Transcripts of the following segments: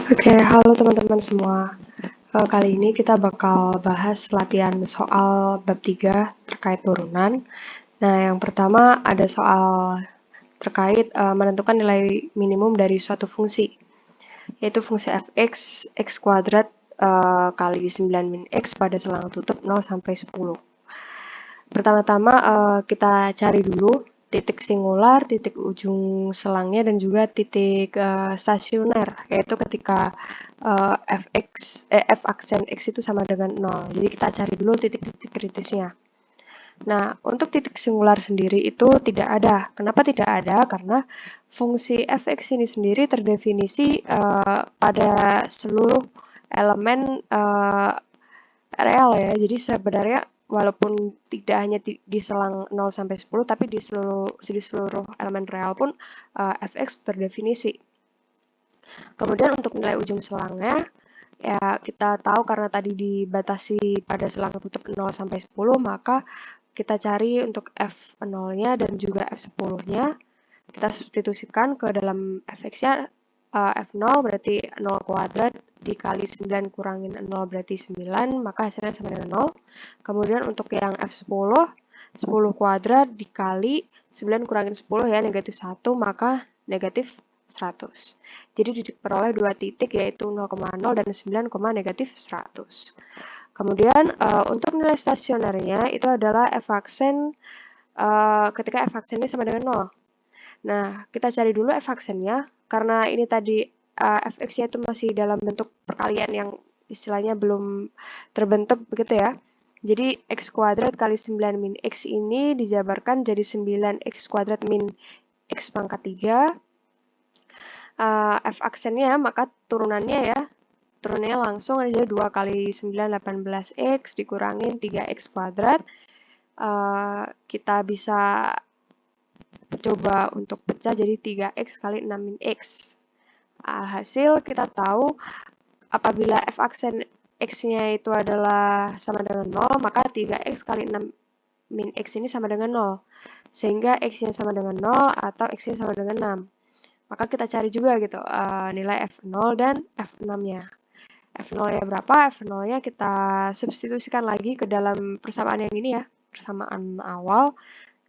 Oke, halo teman-teman semua. Kali ini kita bakal bahas latihan soal bab 3 terkait turunan. Nah, yang pertama ada soal terkait menentukan nilai minimum dari suatu fungsi, yaitu fungsi fx, x kuadrat kali 9 min x pada selang tutup 0 sampai 10. Pertama-tama kita cari dulu titik singular, titik ujung selangnya, dan juga titik stasioner, yaitu ketika f aksen x itu sama dengan 0. Jadi kita cari dulu titik-titik kritisnya. Nah, untuk titik singular sendiri itu tidak ada. Kenapa tidak ada? Karena fungsi fx ini sendiri terdefinisi pada seluruh elemen real ya. Jadi sebenarnya walaupun tidak hanya di selang 0 sampai 10, tapi di seluruh elemen real pun fx terdefinisi. Kemudian untuk nilai ujung selangnya, ya kita tahu karena tadi dibatasi pada selang tutup 0 sampai 10, maka kita cari untuk f0-nya dan juga f10-nya. Kita substitusikan ke dalam fx-nya, f0 berarti 0 kuadrat dikali 9 kurangin 0 berarti 9, maka hasilnya sama dengan 0. Kemudian untuk yang f10, 10 kuadrat dikali 9 kurangin 10 ya, negatif 1, maka negatif 100. Jadi diperoleh dua titik yaitu 0,0 dan 9, negatif 100. Kemudian untuk nilai stasionernya itu adalah f aksen ketika f aksen ini sama dengan 0. Nah, kita cari dulu f aksennya karena ini tadi fx-nya itu masih dalam bentuk perkalian yang istilahnya belum terbentuk begitu ya. Jadi x kuadrat kali 9 min x ini dijabarkan jadi 9x kuadrat min x pangkat 3. F aksennya maka turunannya ya, turunannya langsung ada 2 kali 9 18x dikurangin 3x kuadrat. Kita bisa coba untuk pecah jadi 3x kali 6 min x. Hasil kita tahu apabila f aksen x-nya itu adalah sama dengan 0, maka 3x kali 6 min x ini sama dengan 0. Sehingga x-nya sama dengan 0 atau x-nya sama dengan 6. Maka kita cari juga gitu nilai f0 dan f6-nya. F0-nya berapa? F0-nya kita substitusikan lagi ke dalam persamaan yang ini ya, persamaan awal.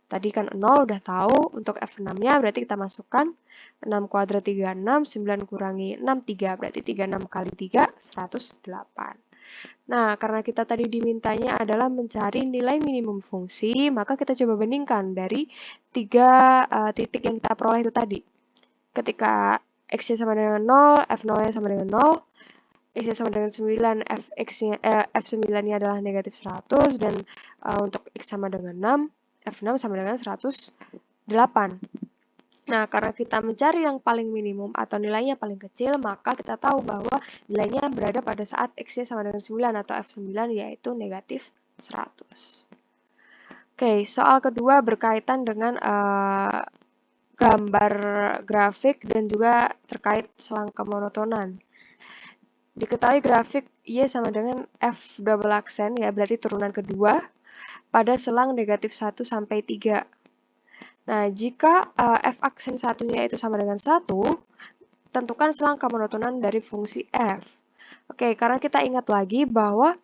Tadi kan 0 udah tahu, untuk F6-nya berarti kita masukkan 6 kuadrat 36, 9 kurangi 6, 3, berarti 36 kali 3, 108. Nah, karena kita tadi dimintanya adalah mencari nilai minimum fungsi, maka kita coba bandingkan dari 3 titik yang kita peroleh itu tadi. Ketika X-nya sama dengan 0, F0-nya sama dengan 0, X-nya sama dengan 9, F9-nya adalah negatif 100, dan untuk X sama dengan 6, F6 sama dengan 108. Nah, karena kita mencari yang paling minimum atau nilainya paling kecil, maka kita tahu bahwa nilainya berada pada saat X-nya sama dengan 9 atau F9 yaitu negatif 100. Oke, soal kedua berkaitan dengan gambar grafik dan juga terkait selang kemonotonan. Diketahui grafik Y sama dengan F double aksen ya, berarti turunan kedua pada selang negatif 1 sampai 3. Nah, jika f aksen satunya itu sama dengan 1, tentukan selang kemonotonan dari fungsi f. Oke, karena kita ingat lagi bahwa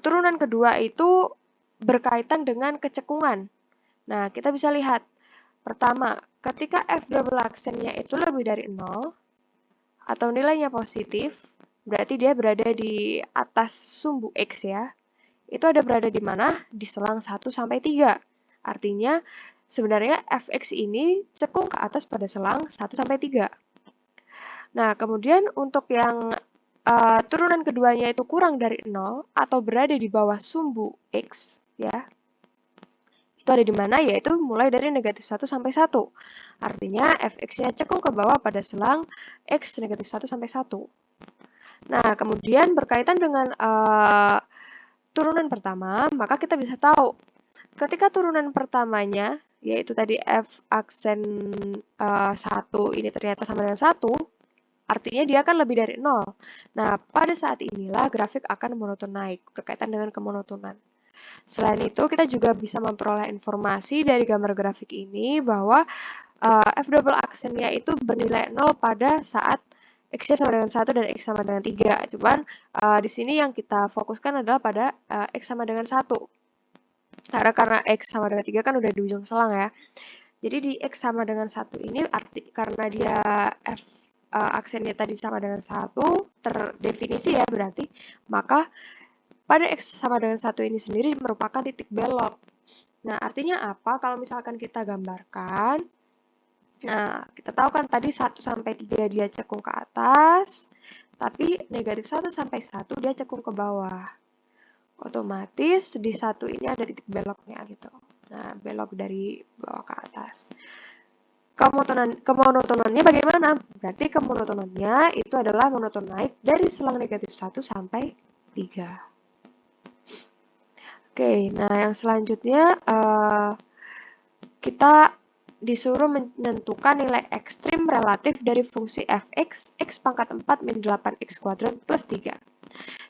turunan kedua itu berkaitan dengan kecekungan. Nah, kita bisa lihat. Pertama, ketika f double aksennya itu lebih dari 0, atau nilainya positif, berarti dia berada di atas sumbu X ya. Itu ada berada di mana? Di selang 1 sampai 3. Artinya sebenarnya fx ini cekung ke atas pada selang 1 sampai 3. Nah, kemudian untuk yang turunan keduanya itu kurang dari 0 atau berada di bawah sumbu X ya. Itu ada di mana? Yaitu mulai dari negatif 1 sampai 1. Artinya fx-nya cekung ke bawah pada selang X negatif 1 sampai 1. Nah, kemudian berkaitan dengan turunan pertama, maka kita bisa tahu ketika turunan pertamanya, yaitu tadi f aksen 1 ini ternyata sama dengan 1, artinya dia akan lebih dari 0. Nah, pada saat inilah grafik akan monoton naik, berkaitan dengan kemonotonan. Selain itu, kita juga bisa memperoleh informasi dari gambar grafik ini bahwa f double aksennya itu bernilai 0 pada saat X-nya sama dengan 1 dan X sama dengan 3. Cuman di sini yang kita fokuskan adalah pada X sama dengan 1. Karena X sama dengan 3 kan udah di ujung selang ya. Jadi di X sama dengan 1 ini karena dia aksennya tadi sama dengan 1, terdefinisi ya berarti, maka pada X sama dengan 1 ini sendiri merupakan titik belok. Nah, artinya apa? Kalau misalkan kita gambarkan, nah, kita tahu kan tadi 1 sampai 3 dia cekung ke atas, tapi negatif 1 sampai 1 dia cekung ke bawah. Otomatis di 1 ini ada titik beloknya gitu. Nah, belok dari bawah ke atas. Kemonotonannya bagaimana? Berarti kemonotonannya itu adalah monoton naik dari selang negatif 1 sampai 3. Oke, nah yang selanjutnya kita disuruh menentukan nilai ekstrim relatif dari fungsi fx, x pangkat 4 min 8x kuadrat plus 3.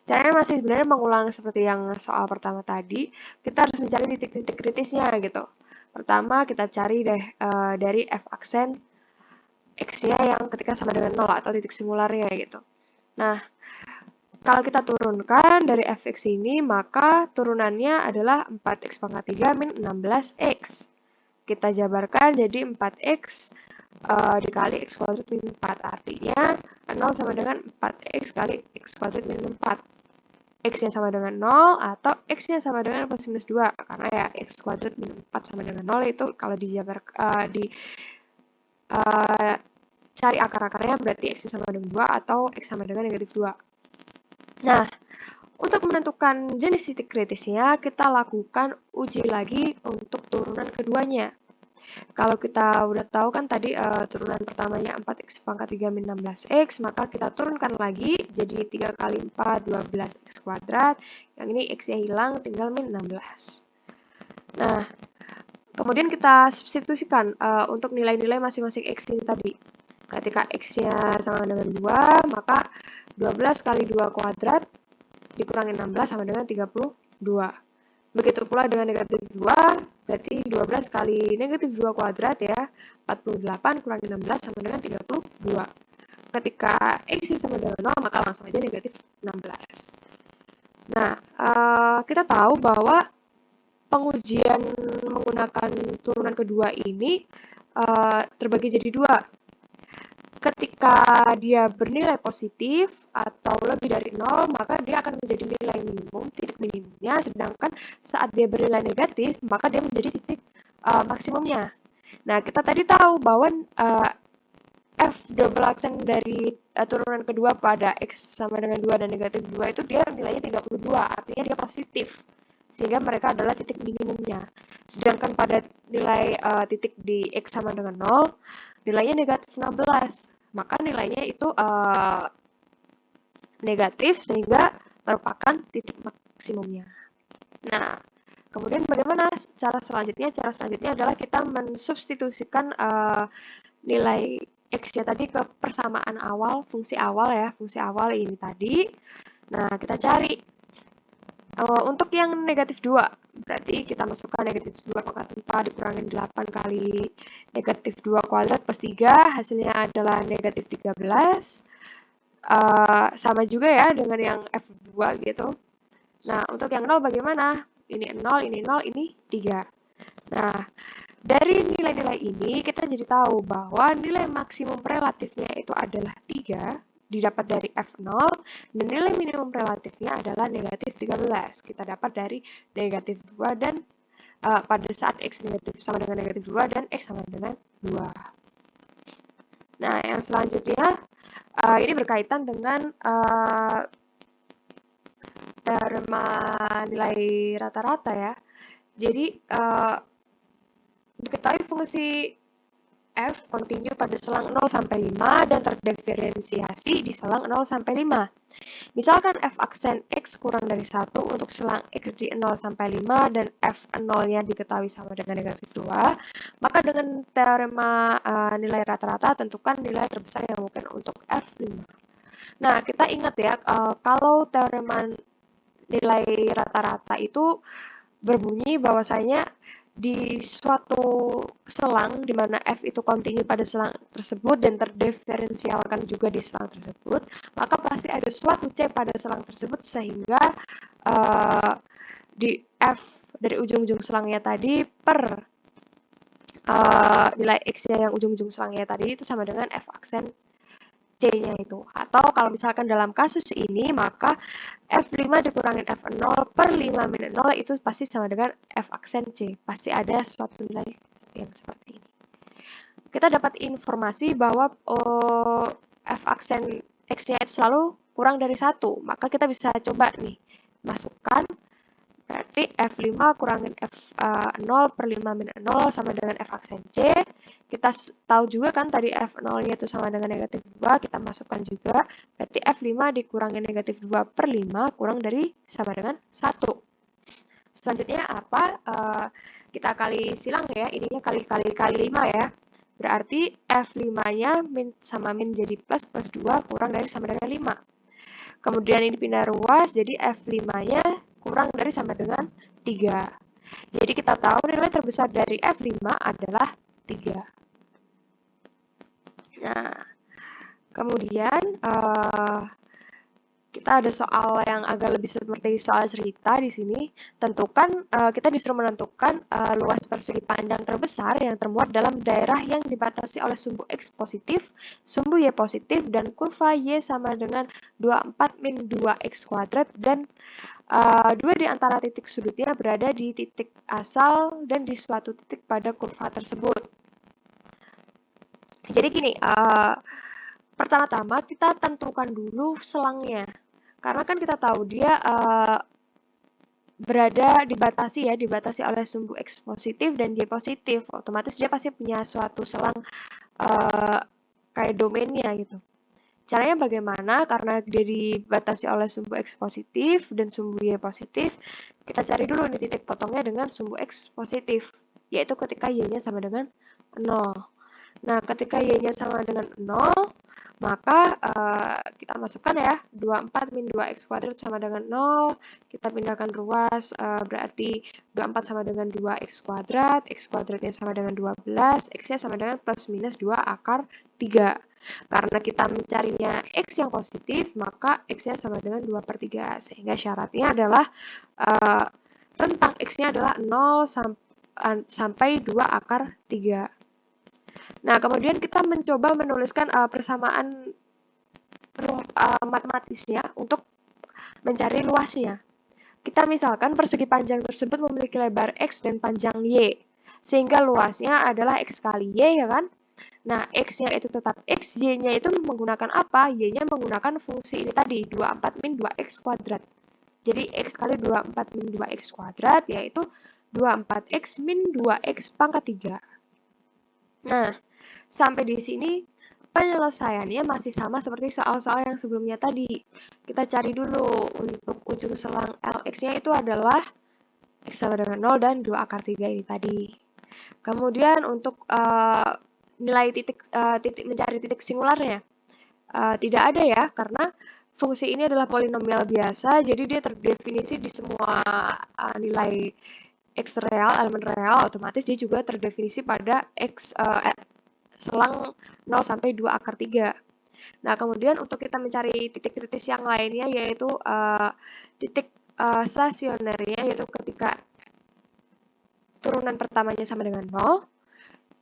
Caranya masih sebenarnya mengulang seperti yang soal pertama tadi. Kita harus mencari titik-titik kritisnya gitu. Pertama kita cari deh dari f aksen x-nya yang ketika sama dengan 0 atau titik singularnya gitu. Nah, kalau kita turunkan dari fx ini, maka turunannya adalah 4x pangkat 3 min 16x. Kita jabarkan jadi 4x dikali x kuadrat min 4. Artinya 0 sama dengan 4x kali x kuadrat min 4. X-nya sama dengan 0 atau X-nya sama dengan plus minus 2. Karena ya x kuadrat min 4 sama dengan 0 itu kalau dijabar cari akar-akarnya berarti X-nya sama dengan 2 atau X sama dengan negatif 2. Nah, untuk menentukan jenis titik kritisnya, kita lakukan uji lagi untuk turunan keduanya. Kalau kita udah tahu kan tadi turunan pertamanya 4x pangkat 3 min 16x, maka kita turunkan lagi jadi 3 kali 4, 12x kuadrat. Yang ini x-nya hilang, tinggal min 16. Nah, kemudian kita substitusikan untuk nilai-nilai masing-masing x ini tadi. Ketika x-nya sama dengan 2, maka 12 kali 2 kuadrat dikurangi 16 sama dengan 32. Begitu pula dengan negatif 2, berarti 12 kali negatif 2 kuadrat ya, 48 kurangi 16 sama dengan 32. Ketika x sama dengan 0, maka langsung aja negatif 16. Nah, kita tahu bahwa pengujian menggunakan turunan kedua ini terbagi jadi dua. Ketika dia bernilai positif atau lebih dari 0, maka dia akan menjadi nilai minimum, titik minimumnya. Sedangkan saat dia bernilai negatif, maka dia menjadi titik maksimumnya. Nah, kita tadi tahu bahwa f double aksen dari turunan kedua pada x sama dengan 2 dan negatif 2 itu dia nilainya 32, artinya dia positif. Sehingga mereka adalah titik minimumnya. Sedangkan pada nilai titik di x sama dengan 0, nilainya negatif 16. Maka nilainya itu negatif sehingga merupakan titik maksimumnya. Nah, kemudian bagaimana cara selanjutnya? Cara selanjutnya adalah kita mensubstitusikan nilai x-nya tadi ke persamaan awal, fungsi awal ya, fungsi awal ini tadi. Nah, kita cari untuk yang negatif 2, berarti kita masukkan negatif 2 pangkat 4 dikurangi 8 kali negatif 2 kuadrat plus 3, hasilnya adalah negatif 13. Sama juga ya dengan yang F2 gitu. Nah, untuk yang 0 bagaimana? Ini 0, ini 0, ini 3. Nah, dari nilai-nilai ini kita jadi tahu bahwa nilai maksimum relatifnya itu adalah 3, didapat dari F0, dan nilai minimum relatifnya adalah negatif 13. Kita dapat dari negatif 2 dan pada saat X negatif sama dengan negatif 2 dan X sama dengan 2. Nah, yang selanjutnya, ini berkaitan dengan teorema nilai rata-rata ya. Jadi, diketahui fungsi f kontinu pada selang 0 sampai 5 dan terdiferensiasi di selang 0 sampai 5. Misalkan f aksen x kurang dari 1 untuk selang x di 0 sampai 5 dan f0-nya diketahui sama dengan negatif 2, maka dengan teorema nilai rata-rata tentukan nilai terbesar yang mungkin untuk f5. Nah, kita ingat ya, kalau teorema nilai rata-rata itu berbunyi bahwasanya di suatu selang di mana f itu kontinu pada selang tersebut dan terdiferensialkan juga di selang tersebut, maka pasti ada suatu c pada selang tersebut sehingga di f dari ujung-ujung selangnya tadi per nilai x-nya yang ujung-ujung selangnya tadi itu sama dengan f aksen C-nya itu. Atau kalau misalkan dalam kasus ini, maka F5 dikurangin F0 per 5 min 0 itu pasti sama dengan F aksen C. Pasti ada suatu nilai yang seperti ini. Kita dapat informasi bahwa F aksen X-nya itu selalu kurang dari 1. Maka kita bisa coba nih, masukkan. Berarti F5 kurangin F0 per 5 min 0 sama dengan F aksen C. Kita tahu juga kan tadi F0-nya itu sama dengan negatif 2, kita masukkan juga. Berarti F5 dikurangin negatif 2 per 5 kurang dari sama dengan 1. Selanjutnya apa? Kita kali silang ya, ininya kali 5 ya. Berarti F5-nya sama min jadi plus 2 kurang dari sama dengan 5. Kemudian ini pindah ruas, jadi F5-nya kurang dari sama dengan 3. Jadi kita tahu nilai terbesar dari F5 adalah 3. Nah, kemudian kita ada soal yang agak lebih seperti soal cerita di sini. Tentukan, kita disuruh menentukan luas persegi panjang terbesar yang termuat dalam daerah yang dibatasi oleh sumbu X positif, sumbu Y positif, dan kurva Y sama dengan 24 min 2X kuadrat, dan dua di antara titik sudutnya berada di titik asal dan di suatu titik pada kurva tersebut. Jadi gini, pertama-tama kita tentukan dulu selangnya. Karena kan kita tahu dia dibatasi oleh sumbu X positif dan Y positif. Otomatis dia pasti punya suatu selang kayak domainnya gitu. Caranya bagaimana? Karena dia dibatasi oleh sumbu X positif dan sumbu Y positif, kita cari dulu nih titik potongnya dengan sumbu X positif, yaitu ketika Y-nya sama dengan 0. Nah, ketika Y-nya sama dengan 0, maka kita masukkan ya, 24 min 2X kuadrat sama dengan 0, kita pindahkan ruas, berarti 24 sama dengan 2X kuadrat, X kuadratnya sama dengan 12, X-nya sama dengan plus minus 2 akar 3. Karena kita mencarinya X yang positif, maka X-nya sama dengan 2 per 3. Sehingga syaratnya adalah rentang X-nya adalah 0 sampai 2 akar 3. Nah, kemudian kita mencoba menuliskan persamaan matematisnya untuk mencari luasnya. Kita misalkan persegi panjang tersebut memiliki lebar X dan panjang Y, sehingga luasnya adalah X kali Y, ya kan? Nah, X-nya itu tetap X, Y-nya itu menggunakan apa? Y-nya menggunakan fungsi ini tadi, 24 min 2X kuadrat. Jadi, X kali 24 min 2X kuadrat, yaitu 24X min 2X pangkat 3. Nah, sampai di sini penyelesaiannya masih sama seperti soal-soal yang sebelumnya tadi. Kita cari dulu untuk ujung selang LX-nya itu adalah X sama dengan 0 dan 2 akar 3 ini tadi. Kemudian untuk nilai mencari titik singularnya tidak ada ya, karena fungsi ini adalah polinomial biasa, jadi dia terdefinisi di semua nilai X real, elemen real, otomatis dia juga terdefinisi pada X selang 0 sampai 2 akar 3. Nah, kemudian untuk kita mencari titik kritis yang lainnya, yaitu titik stasionernya, yaitu ketika turunan pertamanya sama dengan 0.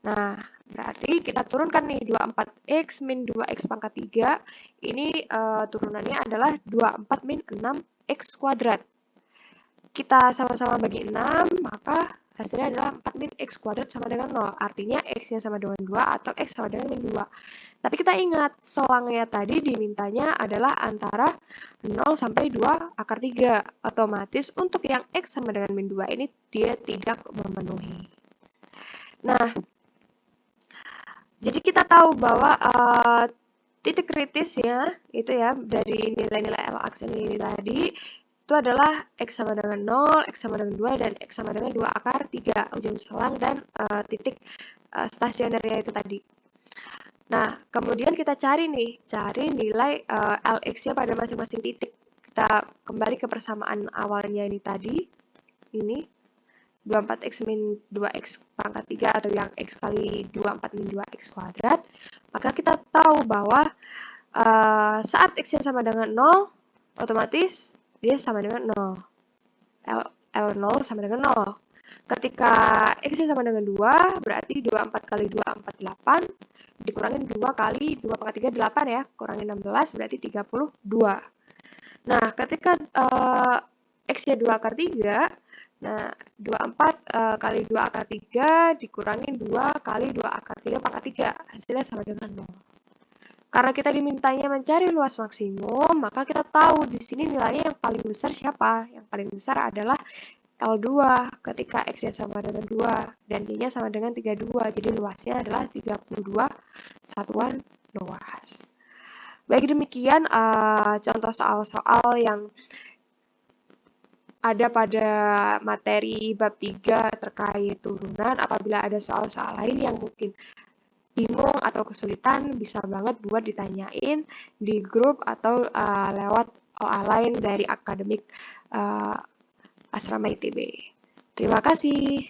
Nah, berarti kita turunkan nih 24X min 2X pangkat 3. Ini turunannya adalah 24 min 6X kuadrat. Kita sama-sama bagi 6, maka hasilnya adalah 4 min X kuadrat sama dengan 0. Artinya X-nya sama dengan 2 atau X sama dengan min 2. Tapi kita ingat, selangnya tadi dimintanya adalah antara 0 sampai 2 akar 3. Otomatis untuk yang X sama dengan min 2 ini dia tidak memenuhi. Nah, jadi kita tahu bahwa titik kritisnya itu ya dari nilai-nilai L aksen ini tadi itu adalah X sama dengan 0, X sama dengan 2, dan X sama dengan 2 akar 3 ujung selang dan titik stasionernya itu tadi. Nah, kemudian kita cari nilai LX-nya pada masing-masing titik. Kita kembali ke persamaan awalnya ini tadi. Ini 24x min 2x pangkat 3 atau yang x kali 24 min 2x kuadrat, maka kita tahu bahwa saat x-nya sama dengan 0, otomatis dia sama dengan 0. L0 sama dengan 0. Ketika x-nya sama dengan 2, berarti 24 kali 2, 48, dikurangin 2 kali 2 pangkat 3, 8 ya, kurangin 16, berarti 32. Nah, ketika x-nya 2 akar 3, nah 24 kali 2 akar 3 dikurangin 2 kali 2 akar 3 pangkat 3, hasilnya sama dengan 0. Karena kita dimintanya mencari luas maksimum, maka kita tahu di sini nilainya yang paling besar siapa? Yang paling besar adalah L2 ketika X-nya sama dengan 2 dan Y-nya sama dengan 32. Jadi luasnya adalah 32 satuan luas. Baik, demikian contoh soal-soal yang ada pada materi bab 3 terkait turunan. Apabila ada soal-soal lain yang mungkin bingung atau kesulitan, bisa banget buat ditanyain di grup atau lewat OA lain dari akademik Asrama ITB. Terima kasih.